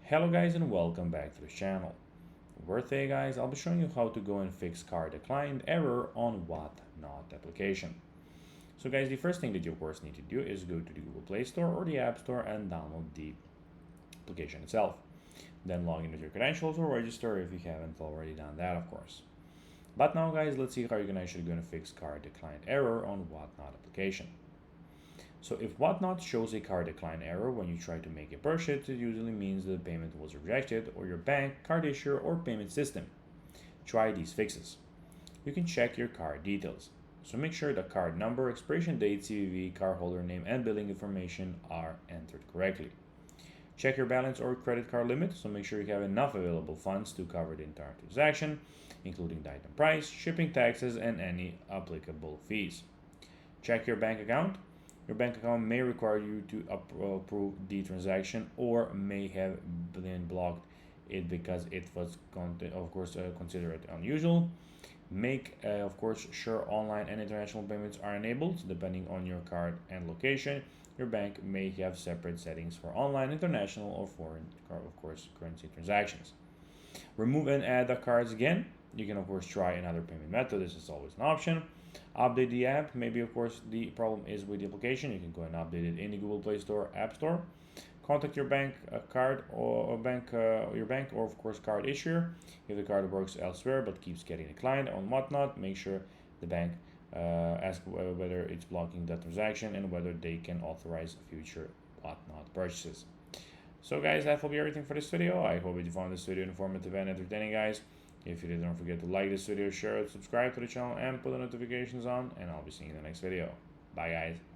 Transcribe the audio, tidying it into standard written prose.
Hello guys and welcome back to the channel. Where today guys I'll be showing you how to go and fix card declined error on Whatnot application. So guys, the first thing that you of course need to do is go to the Google Play Store or the App Store and download the application itself. Then log in with your credentials or register if you haven't already done that, of course. But now guys, let's see how you can actually go and fix card declined error on Whatnot application. So if Whatnot shows a card decline error when you try to make a purchase, it usually means the payment was rejected or your bank, card issuer, or payment system. Try these fixes. You can check your card details. So make sure the card number, expiration date, CVV, cardholder name, and billing information are entered correctly. Check your balance or credit card limit, so make sure you have enough available funds to cover the entire transaction, including the item price, shipping taxes, and any applicable fees. Check your bank account. Your bank account may require you to approve the transaction or may have been blocked it because it was considered unusual. Make of course sure online and international payments are enabled depending on your card and location. Your bank may have separate settings for online, international, or foreign currency transactions. Remove and add the cards again. You can of course try another payment method. This is always an option. Update the app. Maybe of course the problem is with the application. You can go and update it in the Google Play Store, App Store. Contact your bank card or your bank or of course card issuer. If the card works elsewhere but keeps getting declined on Whatnot, make sure the bank ask whether it's blocking the transaction and whether they can authorize future Whatnot purchases. So guys, that will be everything for this video. I hope you found this video informative and entertaining, guys. If you did, don't forget to like this video, share it, subscribe to the channel, and put the notifications on, and I'll be seeing you in the next video. Bye guys.